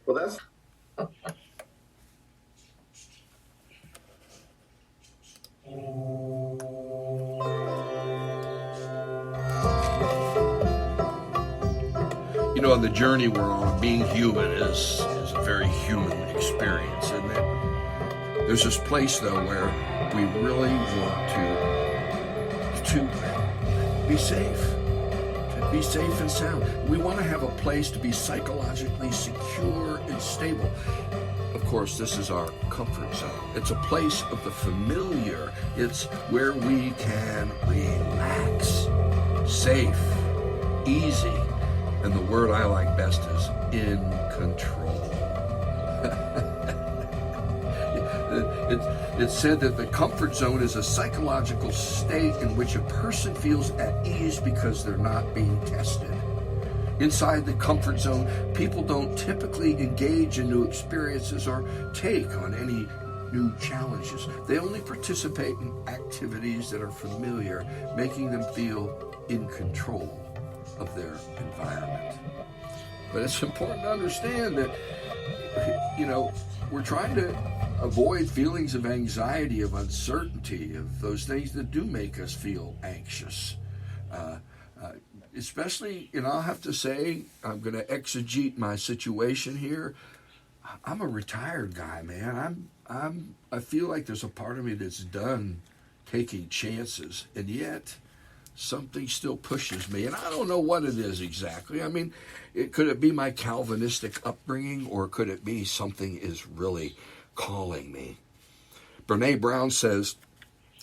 Well, that's You know, the journey we're on, being human is a very human experience, isn't it? There's this place though where we really want to be safe and sound. We want to have a place to be psychologically secure and stable. Of course, this is our comfort zone. It's a place of the familiar. It's where we can relax, safe, easy, and the word I like best is in control. It's said that the comfort zone is a psychological state in which a person feels at ease because they're not being tested. Inside the comfort zone, people don't typically engage in new experiences or take on any new challenges. They only participate in activities that are familiar, making them feel in control of their environment. But it's important to understand that, we're trying to avoid feelings of anxiety, of uncertainty, of those things that do make us feel anxious. Especially, I'll have to say, I'm going to exegete my situation here. I'm a retired guy, man. I feel like there's a part of me that's done taking chances, and yet something still pushes me, and I don't know what it is exactly. I mean, could it be my Calvinistic upbringing, or could it be something is really calling me? Brene Brown says,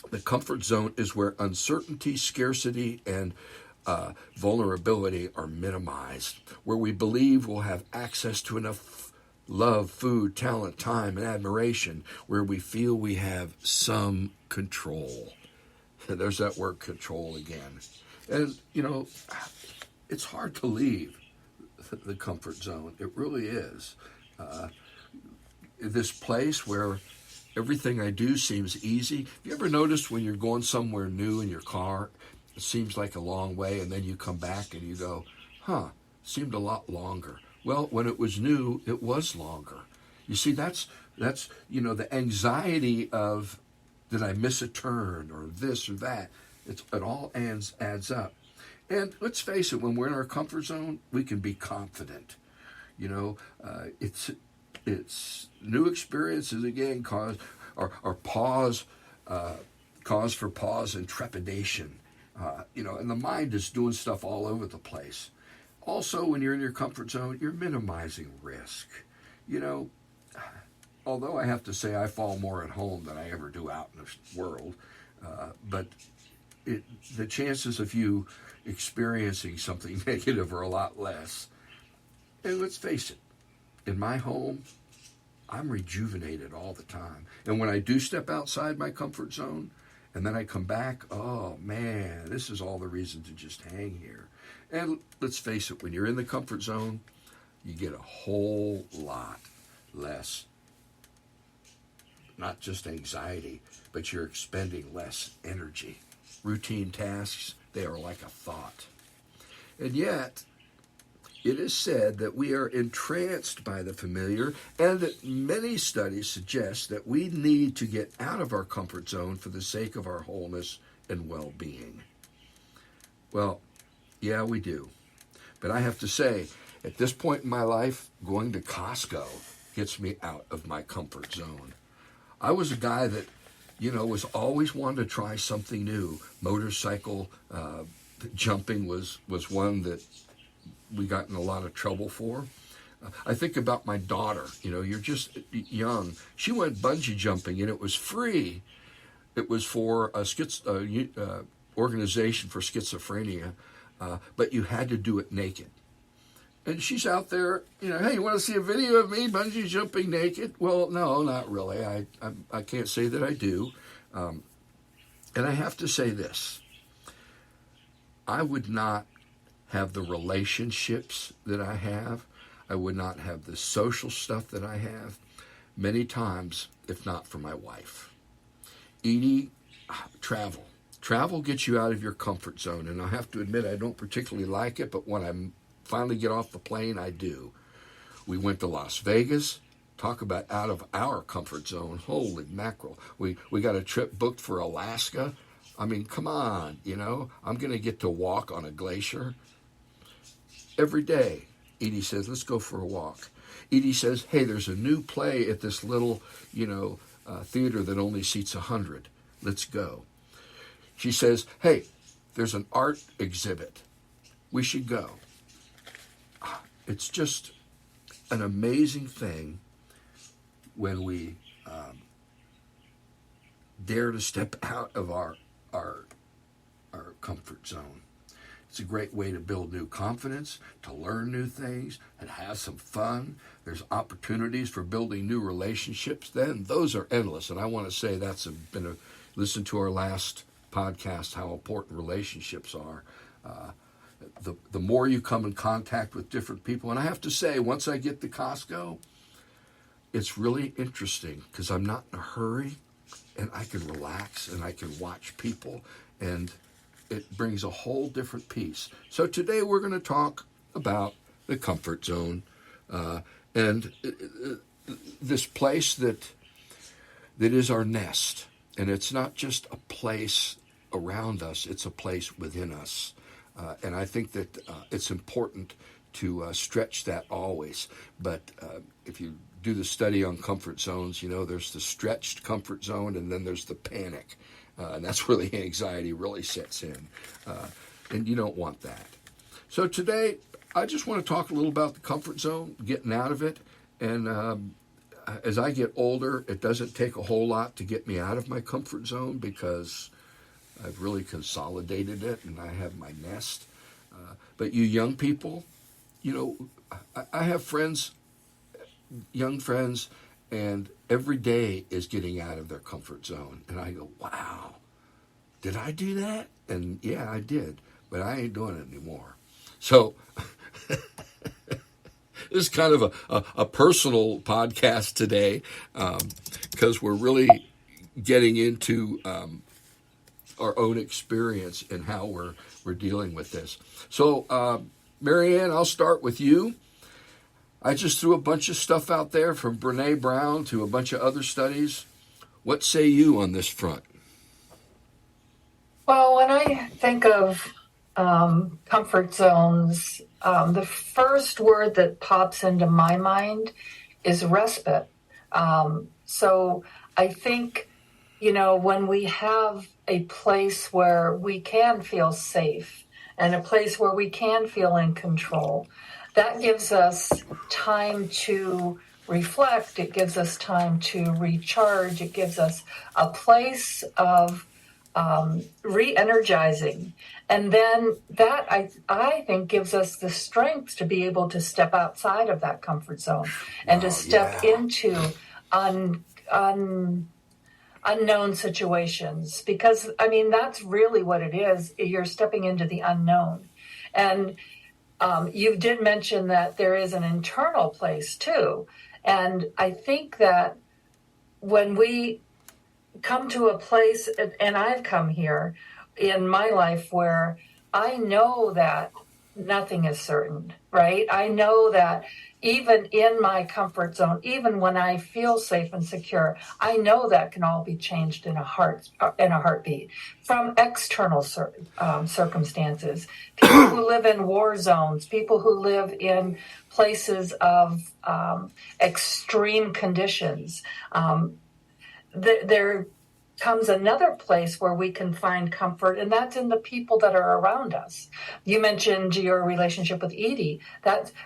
the comfort zone is where uncertainty, scarcity, and vulnerability are minimized, where we believe we'll have access to enough love, food, talent, time, and admiration, where we feel we have some control. There's that word control again. And, it's hard to leave the comfort zone. It really is. This place where everything I do seems easy. Have you ever noticed when you're going somewhere new in your car, it seems like a long way, and then you come back and you go, seemed a lot longer. Well, when it was new, it was longer. You see, that's the anxiety of, did I miss a turn or this or that? It all adds up. And let's face it, when we're in our comfort zone, we can be confident. It's new experiences again cause for pause and trepidation. And the mind is doing stuff all over the place. Also, when you're in your comfort zone, you're minimizing risk. Although I have to say I fall more at home than I ever do out in the world, but the chances of you experiencing something negative are a lot less. And let's face it, in my home, I'm rejuvenated all the time. And when I do step outside my comfort zone, and then I come back, oh man, this is all the reason to just hang here. And let's face it, when you're in the comfort zone, you get a whole lot less, not just anxiety, but you're expending less energy. Routine tasks, they are like a thought. And yet, it is said that we are entranced by the familiar, and that many studies suggest that we need to get out of our comfort zone for the sake of our wholeness and well-being. Well, yeah, we do. But I have to say, at this point in my life, going to Costco gets me out of my comfort zone. I was a guy that, was always wanting to try something new. Motorcycle jumping was one that we got in a lot of trouble for. I think about my daughter. You're just young. She went bungee jumping, and it was free. It was for a organization for schizophrenia, but you had to do it naked. And she's out there, hey, you want to see a video of me bungee jumping naked? Well, no, not really. I can't say that I do. And I have to say this. I would not have the relationships that I have. I would not have the social stuff that I have many times if not for my wife. Edie, travel. Travel gets you out of your comfort zone. And I have to admit, I don't particularly like it, but when I finally get off the plane, I do. We went to Las Vegas. Talk about out of our comfort zone. Holy mackerel. We got a trip booked for Alaska. I mean, come on, I'm going to get to walk on a glacier every day. Edie says, let's go for a walk. Edie says, hey, there's a new play at this little, theater that only seats 100. Let's go. She says, hey, there's an art exhibit. We should go. It's just an amazing thing when we dare to step out of our comfort zone. It's a great way to build new confidence, to learn new things, and have some fun. There's opportunities for building new relationships. Then those are endless. And I want to say listen to our last podcast, how important relationships are. The more you come in contact with different people, and I have to say, once I get to Costco, it's really interesting because I'm not in a hurry, and I can relax and I can watch people, and it brings a whole different piece. So today we're going to talk about the comfort zone and this place that is our nest. And it's not just a place around us, it's a place within us. And I think that it's important to stretch that always. But if you do the study on comfort zones, there's the stretched comfort zone, and then there's the panic. And that's where the anxiety really sets in. And you don't want that. So today, I just want to talk a little about the comfort zone, getting out of it. And as I get older, it doesn't take a whole lot to get me out of my comfort zone because I've really consolidated it and I have my nest. But you young people, I have friends, young friends, and every day is getting out of their comfort zone. And I go, wow, did I do that? And yeah, I did, but I ain't doing it anymore. So this is kind of a personal podcast today because we're really getting into our own experience and how we're dealing with this. So, Marianne, I'll start with you. I just threw a bunch of stuff out there from Brene Brown to a bunch of other studies. What say you on this front? Well, when I think of comfort zones, the first word that pops into my mind is respite. So I think, when we have a place where we can feel safe and a place where we can feel in control, that gives us time to reflect. It gives us time to recharge. It gives us a place of re-energizing. And then that, I think, gives us the strength to be able to step outside of that comfort zone and to step into unknown situations. Because, that's really what it is. You're stepping into the unknown. And you did mention that there is an internal place too. And I think that when we come to a place, and I've come here in my life where I know that nothing is certain, right? I know that even in my comfort zone, even when I feel safe and secure, I know that can all be changed in a heartbeat from external circumstances. People who live in war zones, people who live in places of extreme conditions. There comes another place where we can find comfort, and that's in the people that are around us. You mentioned your relationship with Edie.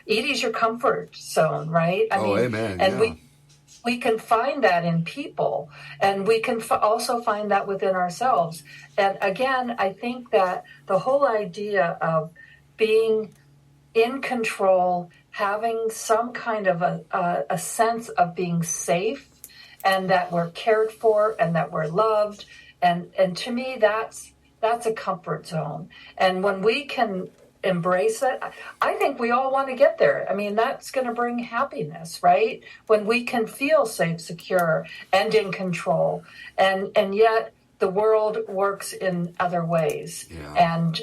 Edie's your comfort zone, right? Amen. And we can find that in people, and we can also find that within ourselves. And again, I think that the whole idea of being in control, having some kind of a sense of being safe, and that we're cared for and that we're loved. And to me, that's a comfort zone. And when we can embrace it, I think we all want to get there. That's going to bring happiness, right? When we can feel safe, secure, and in control. And yet the world works in other ways. Yeah. And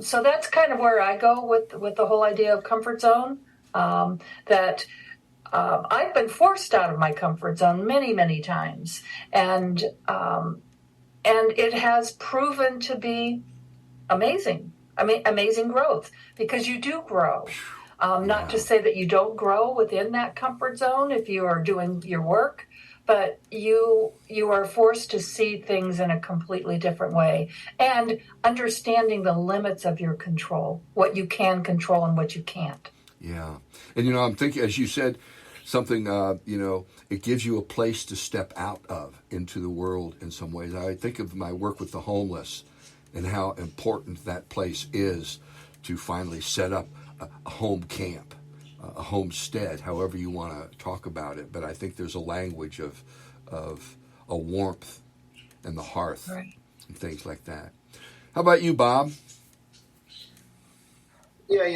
so that's kind of where I go with the whole idea of comfort zone, that I've been forced out of my comfort zone many, many times, and it has proven to be amazing. I mean, amazing growth, because you do grow. Not to say that you don't grow within that comfort zone if you are doing your work, but you are forced to see things in a completely different way, and understanding the limits of your control, what you can control and what you can't. Yeah. And, I'm thinking, as you said, something, it gives you a place to step out of into the world in some ways. I think of my work with the homeless and how important that place is to finally set up a home camp, a homestead, however you want to talk about it. But I think there's a language of a warmth and the hearth, Right. and things like that. How about you, Bob? Yeah,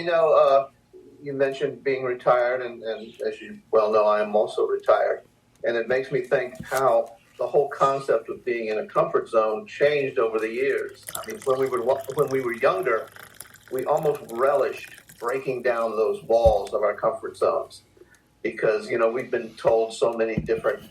you mentioned being retired, and as you well know, I am also retired. And it makes me think how the whole concept of being in a comfort zone changed over the years. I mean, when we were younger, we almost relished breaking down those walls of our comfort zones because, we've been told so many different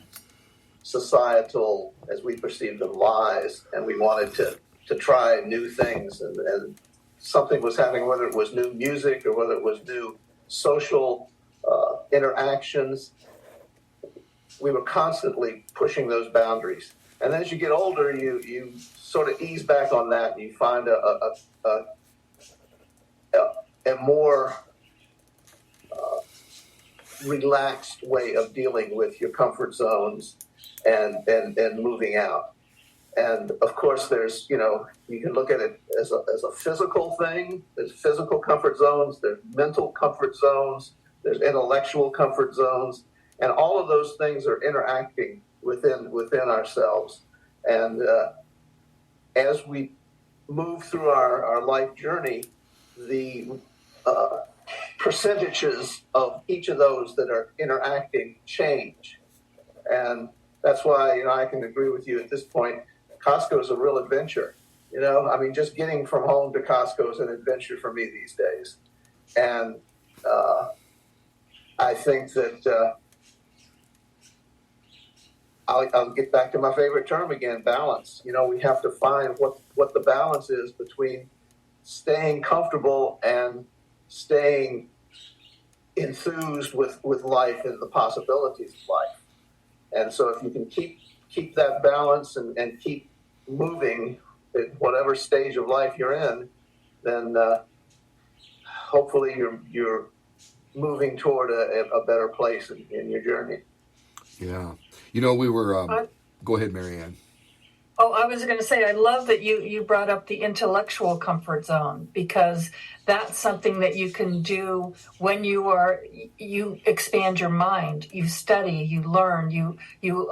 societal, as we perceive them, lies, and we wanted to try new things, and something was happening, whether it was new music or whether it was new social interactions. We were constantly pushing those boundaries. And as you get older, you sort of ease back on that, and you find a more relaxed way of dealing with your comfort zones and moving out. And of course, there's, you can look at it as a physical thing. There's physical comfort zones, there's mental comfort zones, there's intellectual comfort zones, and all of those things are interacting within ourselves. And as we move through our life journey, the percentages of each of those that are interacting change. And that's why, I can agree with you at this point. Costco is a real adventure. Just getting from home to Costco is an adventure for me these days. And I think that I'll get back to my favorite term again, balance. We have to find what the balance is between staying comfortable and staying enthused with life and the possibilities of life. And so if you can keep that balance and keep moving at whatever stage of life you're in, then hopefully you're moving toward a better place in your journey. Yeah. We were... go ahead, Marianne. Oh, I was going to say, I love that you brought up the intellectual comfort zone, because that's something that you can do when you expand your mind, you study, you learn, you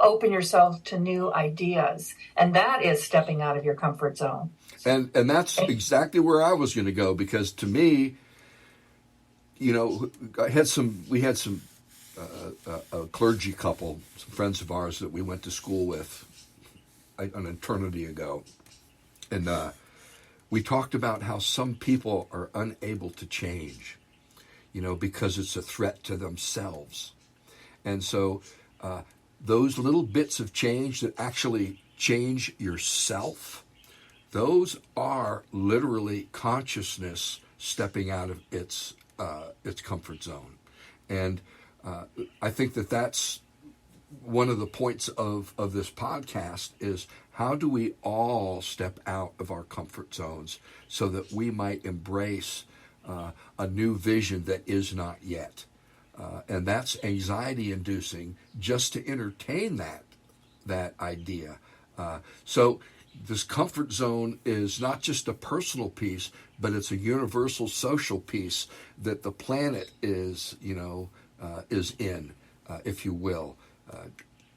open yourself to new ideas. And that is stepping out of your comfort zone. And that's exactly where I was going to go, because to me, we had some a clergy couple, some friends of ours that we went to school with an eternity ago. And we talked about how some people are unable to change, because it's a threat to themselves. And so those little bits of change that actually change yourself, those are literally consciousness stepping out of its comfort zone. And I think that's one of the points of this podcast is, how do we all step out of our comfort zones so that we might embrace a new vision that is not yet? And that's anxiety inducing just to entertain that idea. So this comfort zone is not just a personal piece, but it's a universal social piece that the planet is in, if you will.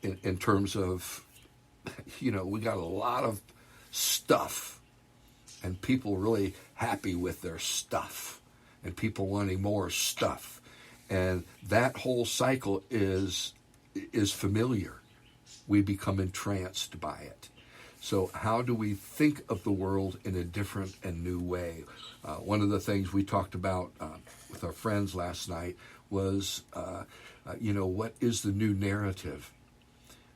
In terms of, we got a lot of stuff, and people really happy with their stuff, and people wanting more stuff, and that whole cycle is familiar. We become entranced by it. So how do we think of the world in a different and new way? One of the things we talked about with our friends last night was, what is the new narrative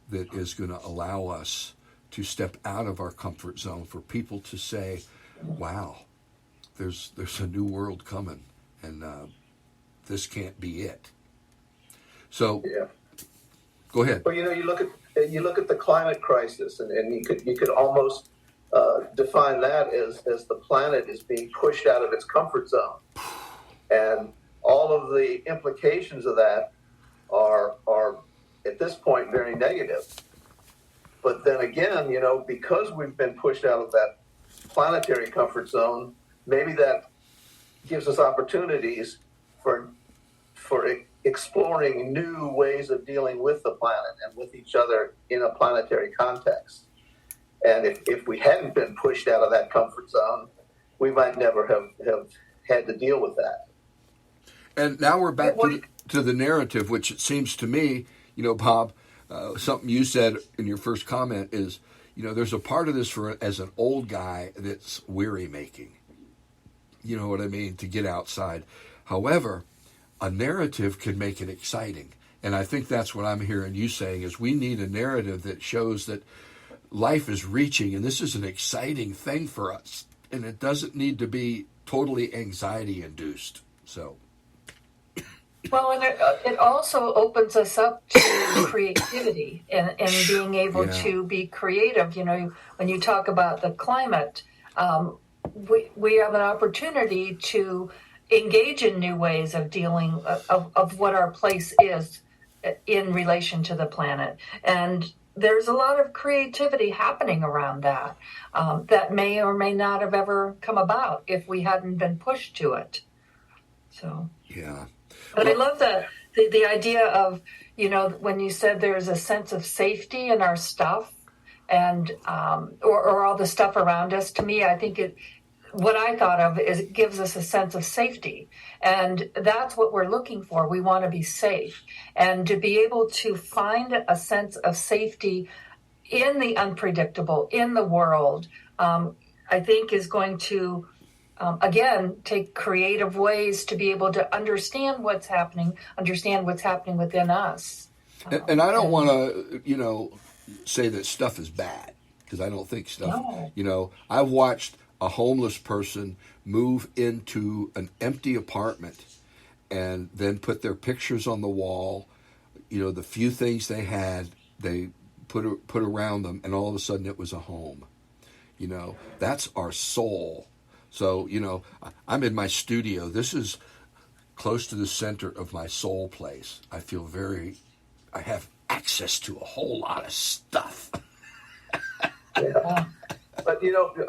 that is going to allow us to step out of our comfort zone, for people to say, wow, there's a new world coming, and this can't be it. So, Yeah. Go ahead. Well, you look at the climate crisis, and you could almost define that as the planet is being pushed out of its comfort zone, and all of the implications of that are at this point very negative. But then again, because we've been pushed out of that planetary comfort zone, maybe that gives us opportunities for exploring new ways of dealing with the planet and with each other in a planetary context. And if we hadn't been pushed out of that comfort zone, we might never have had to deal with that. And now we're back to the narrative, which it seems to me, Bob, something you said in your first comment is, there's a part of this as an old guy that's weary making. You know what I mean? To get outside. However, a narrative can make it exciting. And I think that's what I'm hearing you saying, is we need a narrative that shows that life is reaching, and this is an exciting thing for us. And it doesn't need to be totally anxiety induced. So. Well, and it also opens us up to creativity and being able to be creative. When you talk about the climate, we have an opportunity to engage in new ways of dealing of what our place is in relation to the planet. And there's a lot of creativity happening around that that may or may not have ever come about if we hadn't been pushed to it. So yeah. But I love the idea of, when you said there's a sense of safety in our stuff and or all the stuff around us. To me, I think what I thought of is it gives us a sense of safety. And that's what we're looking for. We want to be safe. And to be able to find a sense of safety in the unpredictable, in the world, I think is going to again, take creative ways to be able to understand what's happening within us. And I don't want to, say that stuff is bad, because I don't think stuff, I've watched a homeless person move into an empty apartment and then put their pictures on the wall, the few things they had, they put around them, and all of a sudden it was a home. That's our soul. So, I'm in my studio. This is close to the center of my soul place. I feel I have access to a whole lot of stuff. Yeah. But,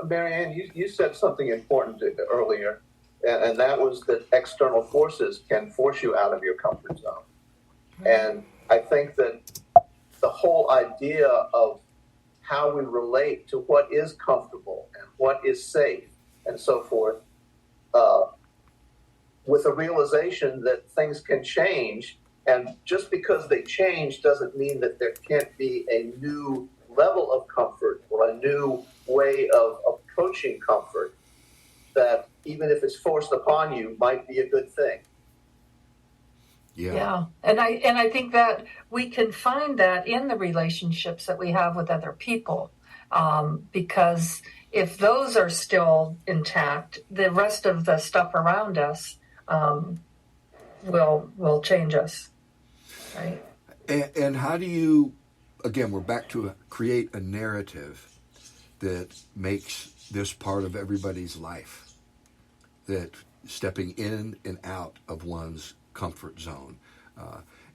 Marianne, you said something important earlier, and that was that external forces can force you out of your comfort zone. And I think that the whole idea of how we relate to what is comfortable and what is safe and so forth, with a realization that things can change, and just because they change doesn't mean that there can't be a new level of comfort or a new way of approaching comfort that, even if it's forced upon you, might be a good thing. Yeah. And I think that we can find that in the relationships that we have with other people, because if those are still intact, the rest of the stuff around us will change us, right? And how do you, again, we're back to create a narrative that makes this part of everybody's life, that stepping in and out of one's comfort zone.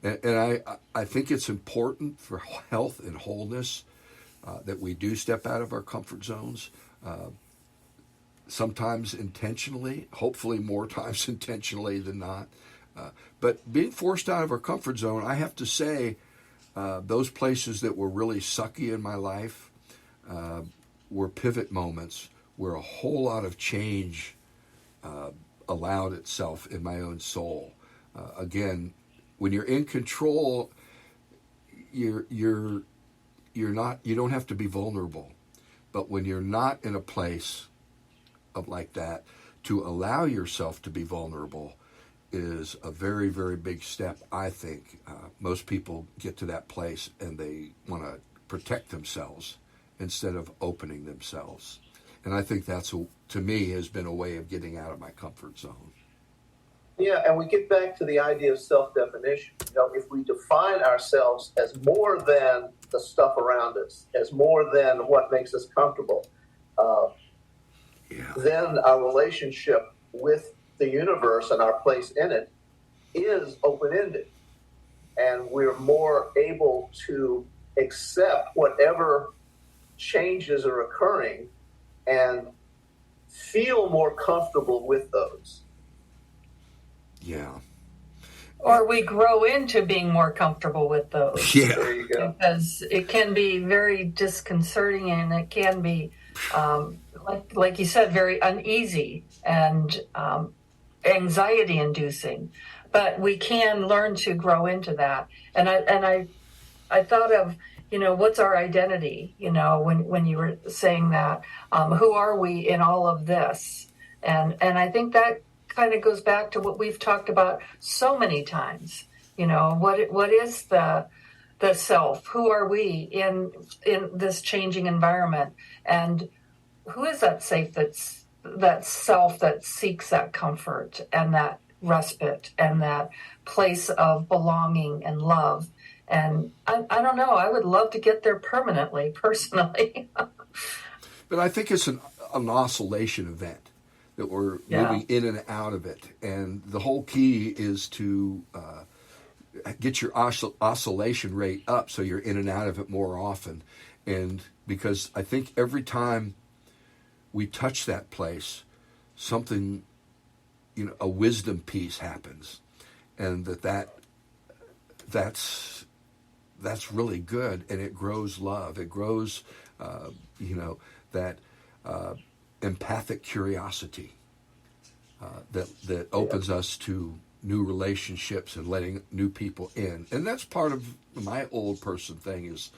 And I think it's important for health and wholeness that we do step out of our comfort zones, sometimes intentionally, hopefully more times intentionally than not. But being forced out of our comfort zone, I have to say, those places that were really sucky in my life were pivot moments where a whole lot of change allowed itself in my own soul. Again, when you're in control, you're not, you don't have to be vulnerable. But when you're not in a place of like that, to allow yourself to be vulnerable is a very, very big step, I think. Most people get to that place and they want to protect themselves instead of opening themselves. And I think that's, to me, has been a way of getting out of my comfort zone. Yeah, and we get back to the idea of self-definition. If we define ourselves as more than the stuff around us, as more than what makes us comfortable, then our relationship with the universe and our place in it is open-ended. And we're more able to accept whatever changes are occurring and feel more comfortable with those. Yeah. Or we grow into being more comfortable with those. Yeah. There you go. Because it can be very disconcerting, and it can be, like you said, very uneasy and anxiety-inducing. But we can learn to grow into that. And I thought of, what's our identity? When you were saying that, who are we in all of this? And I think that kind of goes back to what we've talked about so many times. What is the self? Who are we in this changing environment? And who is that that self that seeks that comfort and that respite and that place of belonging and love? And I don't know, I would love to get there permanently, personally. But I think it's an oscillation event that we're moving in and out of it. And the whole key is to get your oscillation rate up so you're in and out of it more often. And because I think every time we touch that place, something, a wisdom piece happens. And that's really good. And it grows love. It grows, that empathic curiosity that opens us to new relationships and letting new people in. And that's part of my old person thing is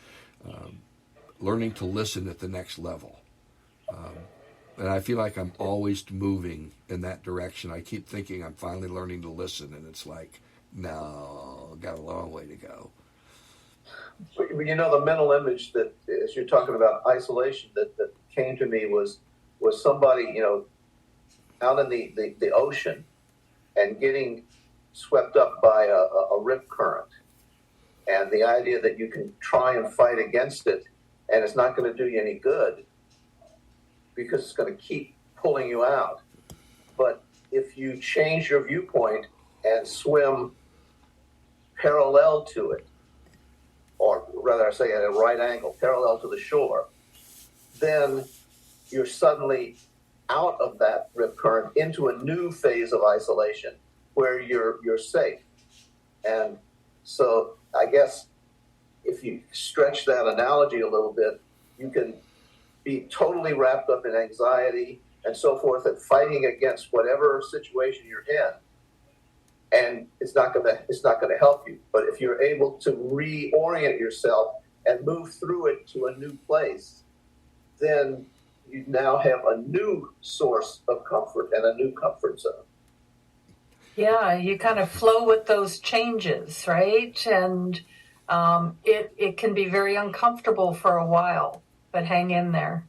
learning to listen at the next level. And I feel like I'm always moving in that direction. I keep thinking I'm finally learning to listen, and it's like, no, got a long way to go. The mental image that, as you're talking about isolation, that came to me was somebody, out in the ocean and getting swept up by a rip current. And the idea that you can try and fight against it and it's not going to do you any good because it's going to keep pulling you out. But if you change your viewpoint and swim parallel to it, or rather I say at a right angle, parallel to the shore, then you're suddenly out of that rip current into a new phase of isolation where you're safe. And so I guess if you stretch that analogy a little bit, you can be totally wrapped up in anxiety and so forth and fighting against whatever situation you're in. And it's not gonna help you. But if you're able to reorient yourself and move through it to a new place, then you now have a new source of comfort and a new comfort zone. Yeah, you kind of flow with those changes, right? And it can be very uncomfortable for a while, but hang in there.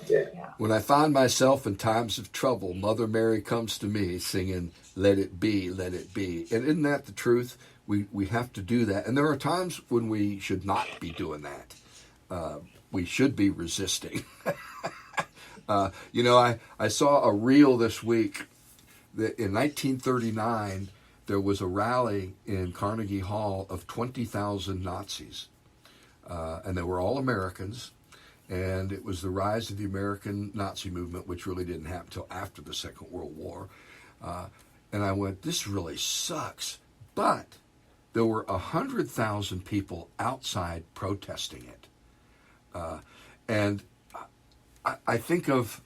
Yeah. When I find myself in times of trouble, Mother Mary comes to me singing, "Let it be, let it be." And isn't that the truth? We have to do that. And there are times when we should not be doing that. We should be resisting. I saw a reel this week that in 1939, there was a rally in Carnegie Hall of 20,000 Nazis. And they were all Americans. And it was the rise of the American Nazi movement, which really didn't happen until after the Second World War. And I went, this really sucks. But there were 100,000 people outside protesting it. And I think of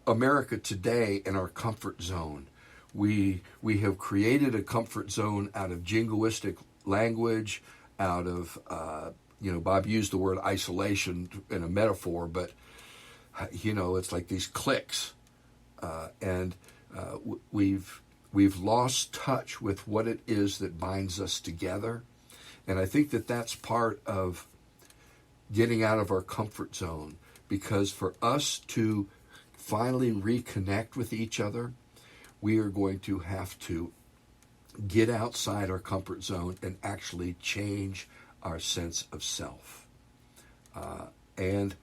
America today and our comfort zone. We have created a comfort zone out of jingoistic language, out of, Bob used the word isolation in a metaphor, but, it's like these cliques. And we've we've lost touch with what it is that binds us together. And I think that that's part of getting out of our comfort zone, because for us to finally reconnect with each other, we are going to have to get outside our comfort zone and actually change our sense of self, and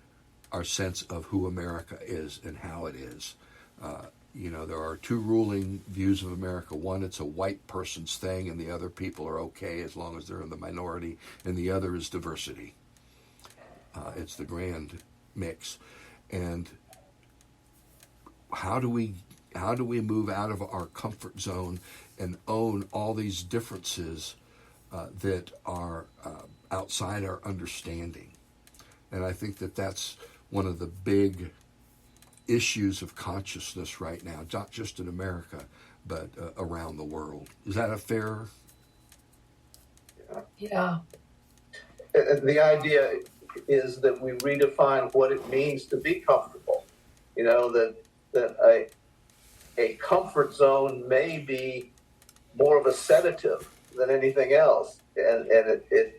our sense of who America is and how it is. There are two ruling views of America. One, it's a white person's thing, and the other people are okay as long as they're in the minority. And the other is diversity. It's the grand mix. And how do we move out of our comfort zone and own all these differences that are outside our understanding? And I think that that's one of the big issues of consciousness right now, not just in America, but around the world. Is that a fair? Yeah. The idea is that we redefine what it means to be comfortable. That a comfort zone may be more of a sedative than anything else. And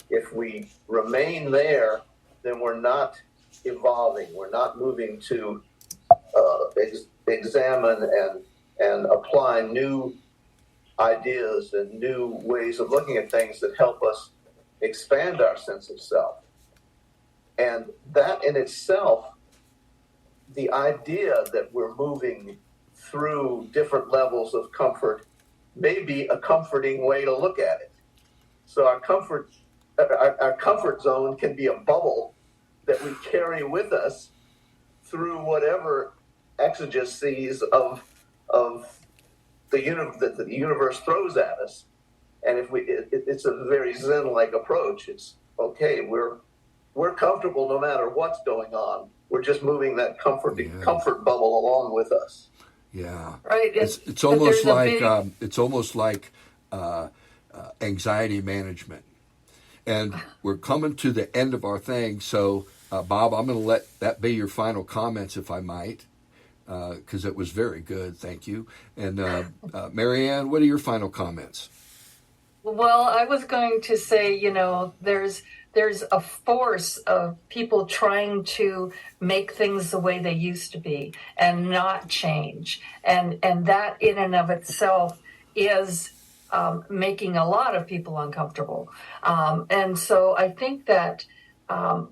if we remain there, then we're not evolving. We're not moving to examine and apply new ideas and new ways of looking at things that help us expand our sense of self. And that in itself, the idea that we're moving through different levels of comfort may be a comforting way to look at it. So our comfort zone can be a bubble that we carry with us through whatever exigencies of the universe throws at us. And if it's a very Zen-like approach. It's okay. We're comfortable no matter what's going on. We're just moving that comfort bubble along with us. Yeah, right. It's almost like anxiety management. And we're coming to the end of our thing. So, Bob, I'm going to let that be your final comments, if I might, because it was very good. Thank you. And Marianne, what are your final comments? Well, I was going to say, there's a force of people trying to make things the way they used to be and not change. And that in and of itself is making a lot of people uncomfortable. And so I think that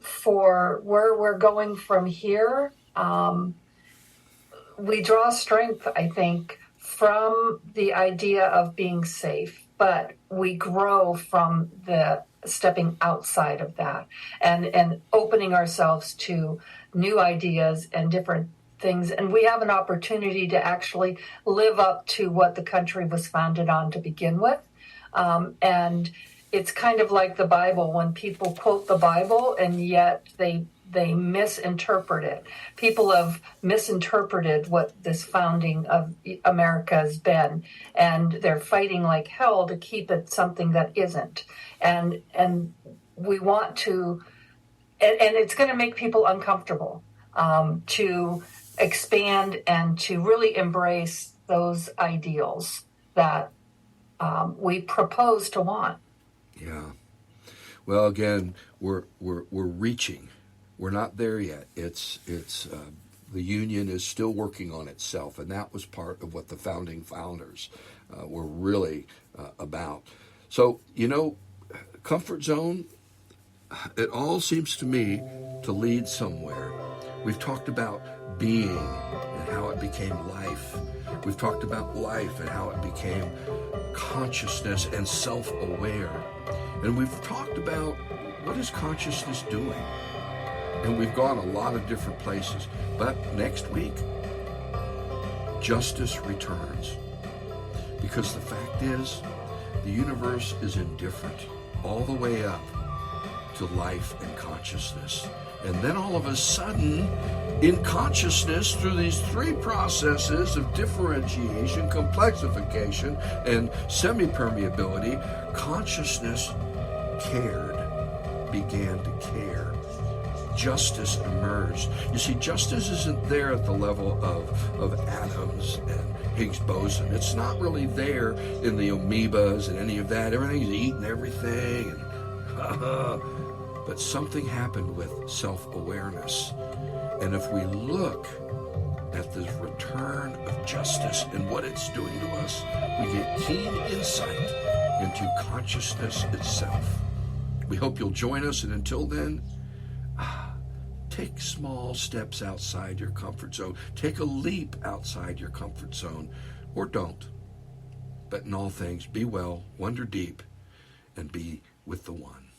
for where we're going from here, we draw strength, I think, from the idea of being safe, but we grow from the stepping outside of that and opening ourselves to new ideas and different things. And we have an opportunity to actually live up to what the country was founded on to begin with. And it's kind of like the Bible, when people quote the Bible and yet they misinterpret it. People have misinterpreted what this founding of America has been, and they're fighting like hell to keep it something that isn't. And we want to, and it's going to make people uncomfortable to expand and to really embrace those ideals that we propose to want. Yeah. Well, again, we're reaching. We're not there yet. It's the Union is still working on itself, and that was part of what the founding founders were really about. So, comfort zone, it all seems to me to lead somewhere. We've talked about being and how it became life. We've talked about life and how it became consciousness and self-aware. And we've talked about what is consciousness doing. And we've gone a lot of different places. But next week, justice returns. Because the fact is, the universe is indifferent all the way up to life and consciousness. And then all of a sudden, in consciousness, through these three processes of differentiation, complexification, and semi-permeability, consciousness began to care. Justice emerged. You see, justice isn't there at the level of atoms Higgs boson. It's not really there in the amoebas and any of that. Everything's eating everything. But something happened with self-awareness. And if we look at this return of justice and what it's doing to us, we get keen insight into consciousness itself. We hope you'll join us, and until then, take small steps outside your comfort zone. Take a leap outside your comfort zone, or don't. But in all things, be well, wonder deep, and be with the One.